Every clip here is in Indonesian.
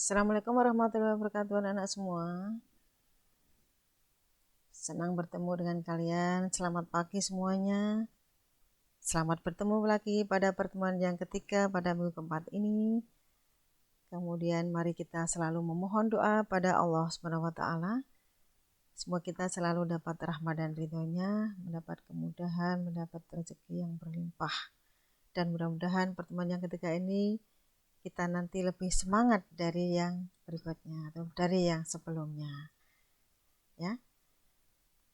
Assalamualaikum warahmatullahi wabarakatuh anak-anak semua. Senang bertemu dengan kalian. Selamat pagi semuanya. Selamat bertemu lagi pada pertemuan yang ketiga pada minggu keempat ini. Kemudian mari kita selalu memohon doa pada Allah SWT. Semoga kita selalu dapat rahmat dan ridhonya, mendapat kemudahan, mendapat rezeki yang berlimpah. Dan mudah-mudahan pertemuan yang ketiga ini kita nanti lebih semangat dari yang berikutnya atau dari yang sebelumnya. Ya.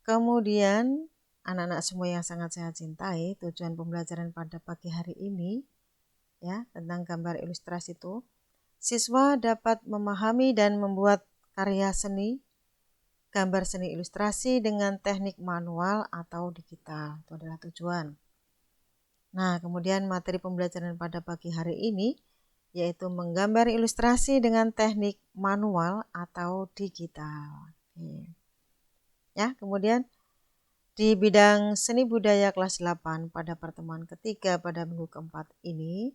Kemudian anak-anak semua yang sangat saya cintai, tujuan pembelajaran pada pagi hari ini ya tentang gambar ilustrasi itu, siswa dapat memahami dan membuat karya seni, gambar seni ilustrasi dengan teknik manual atau digital. Itu adalah tujuan. Nah, kemudian materi pembelajaran pada pagi hari ini yaitu menggambar ilustrasi dengan teknik manual atau digital. Oke. Ya, kemudian di bidang seni budaya kelas 8 pada pertemuan ketiga pada minggu keempat ini,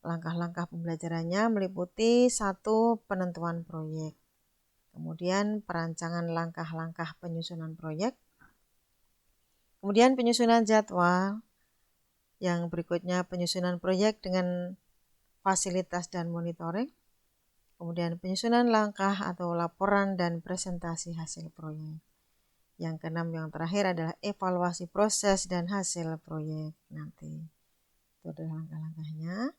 langkah-langkah pembelajarannya meliputi 1. Penentuan proyek, kemudian perancangan langkah-langkah penyusunan proyek, kemudian penyusunan jadwal, yang berikutnya penyusunan proyek dengan fasilitas dan monitoring, kemudian penyusunan langkah atau laporan dan presentasi hasil proyek. Yang keenam, yang terakhir adalah evaluasi proses dan hasil proyek nanti. Itu adalah langkah-langkahnya.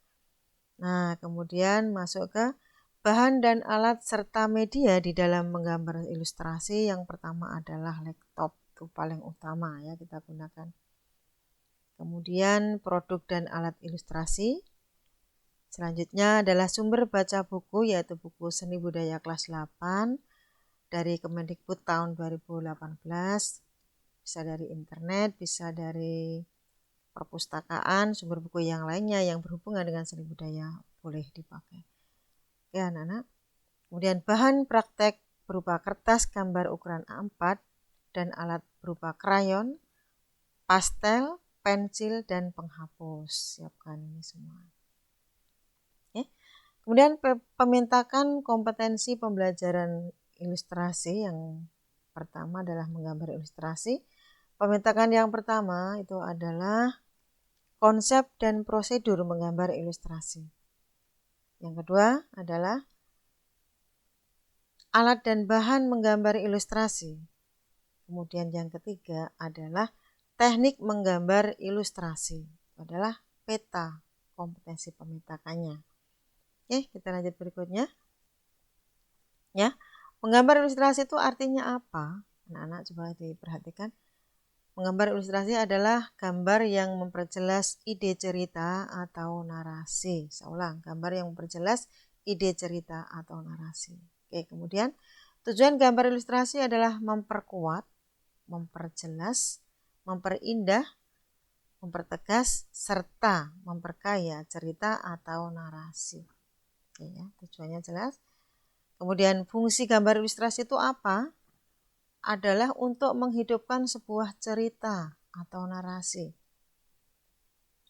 Nah, kemudian masuk ke bahan dan alat serta media di dalam menggambar ilustrasi. Yang pertama adalah laptop, itu paling utama ya kita gunakan. Kemudian produk dan alat ilustrasi. Selanjutnya adalah sumber baca buku, yaitu buku Seni Budaya kelas 8 dari Kemendikbud tahun 2018. Bisa dari internet, bisa dari perpustakaan, sumber buku yang lainnya yang berhubungan dengan seni budaya boleh dipakai. Oke anak-anak. Kemudian bahan praktek berupa kertas gambar ukuran A4 dan alat berupa krayon, pastel, pensil, dan penghapus. Siapkan ini semua. Oke. Kemudian pemintakan kompetensi pembelajaran ilustrasi. Yang pertama adalah menggambar ilustrasi. Pemintakan yang pertama itu adalah konsep dan prosedur menggambar ilustrasi. Yang kedua adalah alat dan bahan menggambar ilustrasi. Kemudian yang ketiga adalah teknik menggambar ilustrasi. Itu adalah peta kompetensi pemintakannya. Oke, kita lanjut berikutnya. Ya, menggambar ilustrasi itu artinya apa? Anak-anak coba diperhatikan. Menggambar ilustrasi adalah gambar yang memperjelas ide cerita atau narasi. Saya ulang, gambar yang memperjelas ide cerita atau narasi. Oke, kemudian tujuan gambar ilustrasi adalah memperkuat, memperjelas, memperindah, mempertegas, serta memperkaya cerita atau narasi. Oke ya, tujuannya jelas. Kemudian fungsi gambar ilustrasi itu apa? Adalah untuk menghidupkan sebuah cerita atau narasi.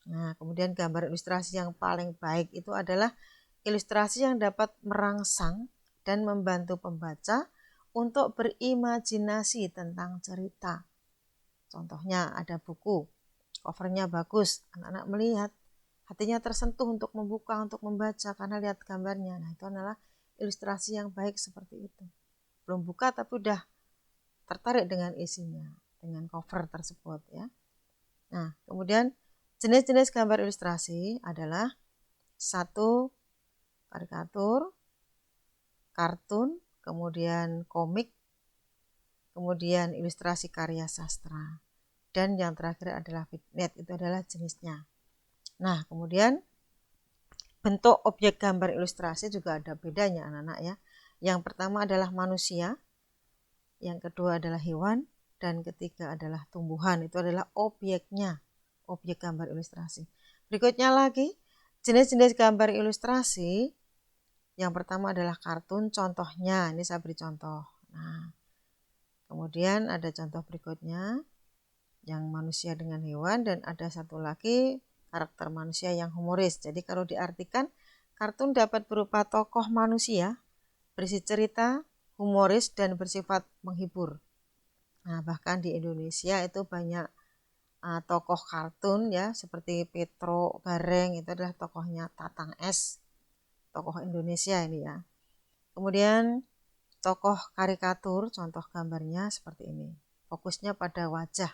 Nah, kemudian gambar ilustrasi yang paling baik itu adalah ilustrasi yang dapat merangsang dan membantu pembaca untuk berimajinasi tentang cerita. Contohnya ada buku, covernya bagus, anak-anak melihat, hatinya tersentuh untuk membuka, untuk membaca karena lihat gambarnya. Nah, itu adalah ilustrasi yang baik seperti itu. Belum buka tapi udah tertarik dengan isinya, dengan cover tersebut ya. Nah, kemudian jenis-jenis gambar ilustrasi adalah 1. Karikatur, kartun, kemudian komik, kemudian ilustrasi karya sastra, dan yang terakhir adalah vignette, itu adalah jenisnya. Nah, kemudian bentuk objek gambar ilustrasi juga ada bedanya anak-anak ya. Yang pertama adalah manusia, yang kedua adalah hewan, dan ketiga adalah tumbuhan. Itu adalah objeknya, objek gambar ilustrasi. Berikutnya lagi, jenis-jenis gambar ilustrasi. Yang pertama adalah kartun, contohnya, ini saya beri contoh. Nah, kemudian ada contoh berikutnya, yang manusia dengan hewan, dan ada satu lagi karakter manusia yang humoris. Jadi kalau diartikan, kartun dapat berupa tokoh manusia, berisi cerita, humoris, dan bersifat menghibur. Nah, bahkan di Indonesia itu banyak tokoh kartun ya, seperti Petro Gareng, itu adalah tokohnya Tatang S, tokoh Indonesia ini ya. Kemudian tokoh karikatur, contoh gambarnya seperti ini. Fokusnya pada wajah.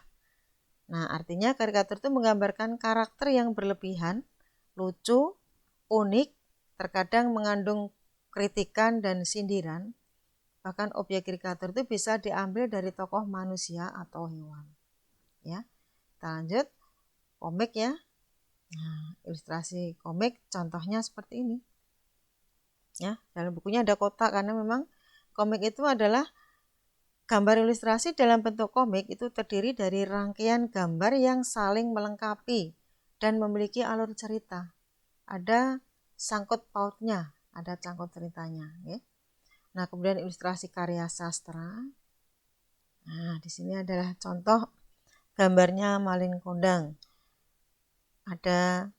Nah, artinya karikatur itu menggambarkan karakter yang berlebihan, lucu, unik, terkadang mengandung kritikan dan sindiran. Bahkan objek karikatur itu bisa diambil dari tokoh manusia atau hewan. Ya, kita lanjut komik ya. Nah, ilustrasi komik contohnya seperti ini. Ya, dalam bukunya ada kotak karena memang komik itu adalah gambar ilustrasi dalam bentuk komik itu terdiri dari rangkaian gambar yang saling melengkapi dan memiliki alur cerita. Ada sangkut pautnya, ada sangkut ceritanya. Ya. Nah, kemudian ilustrasi karya sastra. Nah, di sini adalah contoh gambarnya Malin Kundang. Ada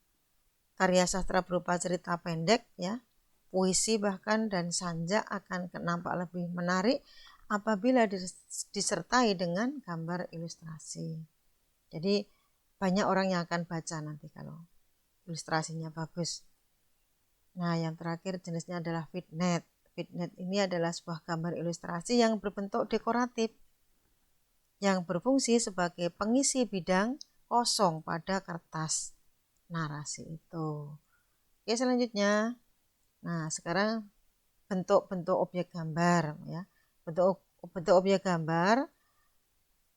karya sastra berupa cerita pendek, ya, puisi bahkan dan sanja akan nampak lebih menarik apabila disertai dengan gambar ilustrasi. Jadi banyak orang yang akan baca nanti kalau ilustrasinya bagus. Nah, yang terakhir jenisnya adalah vignette. Vignette ini adalah sebuah gambar ilustrasi yang berbentuk dekoratif yang berfungsi sebagai pengisi bidang kosong pada kertas narasi itu. Oke, selanjutnya. Nah, sekarang bentuk-bentuk objek gambar ya. Bentuk objek gambar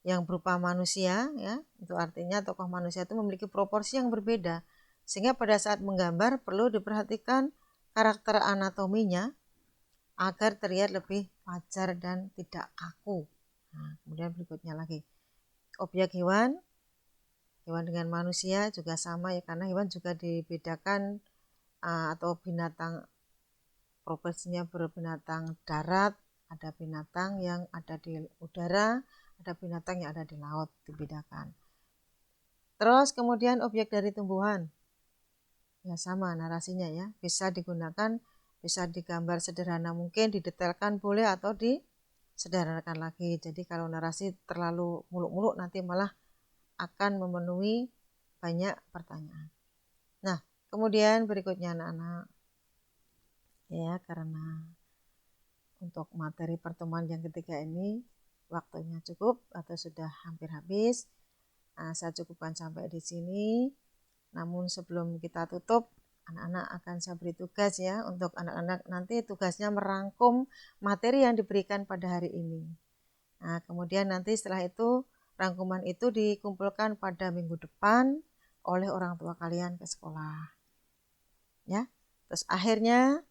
yang berupa manusia ya, itu artinya tokoh manusia itu memiliki proporsi yang berbeda. Sehingga pada saat menggambar perlu diperhatikan karakter anatominya agar terlihat lebih wajar dan tidak kaku. Nah, kemudian berikutnya lagi. Objek hewan dengan manusia juga sama ya, karena hewan juga dibedakan atau binatang proporsinya berbinatang darat, ada binatang yang ada di udara, ada binatang yang ada di laut, dibedakan. Terus kemudian objek dari tumbuhan, ya sama narasinya ya, bisa digunakan, bisa digambar sederhana mungkin, didetailkan boleh atau disederhanakan lagi. Jadi kalau narasi terlalu muluk-muluk nanti malah akan memenuhi banyak pertanyaan. Nah, kemudian berikutnya anak-anak, ya karena untuk materi pertemuan yang ketiga ini waktunya cukup atau sudah hampir habis. Nah, saya cukupkan sampai di sini. Namun sebelum kita tutup, anak-anak akan saya beri tugas ya, untuk anak-anak nanti tugasnya merangkum materi yang diberikan pada hari ini. Nah, kemudian nanti setelah itu rangkuman itu dikumpulkan pada minggu depan oleh orang tua kalian ke sekolah. Ya. Terus akhirnya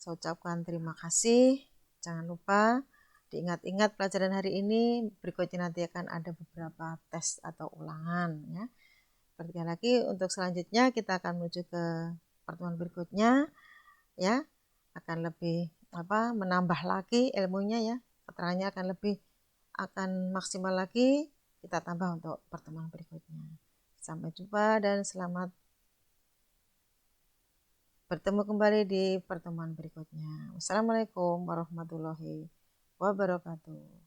saya ucapkan terima kasih. Jangan lupa diingat-ingat pelajaran hari ini, berikutnya nanti akan ada beberapa tes atau ulangan ya. Sekali lagi untuk selanjutnya kita akan menuju ke pertemuan berikutnya ya, akan lebih menambah lagi ilmunya ya, keterangannya akan maksimal lagi, kita tambah untuk pertemuan berikutnya. Sampai jumpa dan selamat bertemu kembali di pertemuan berikutnya. Wassalamualaikum warahmatullahi wabarakatuh.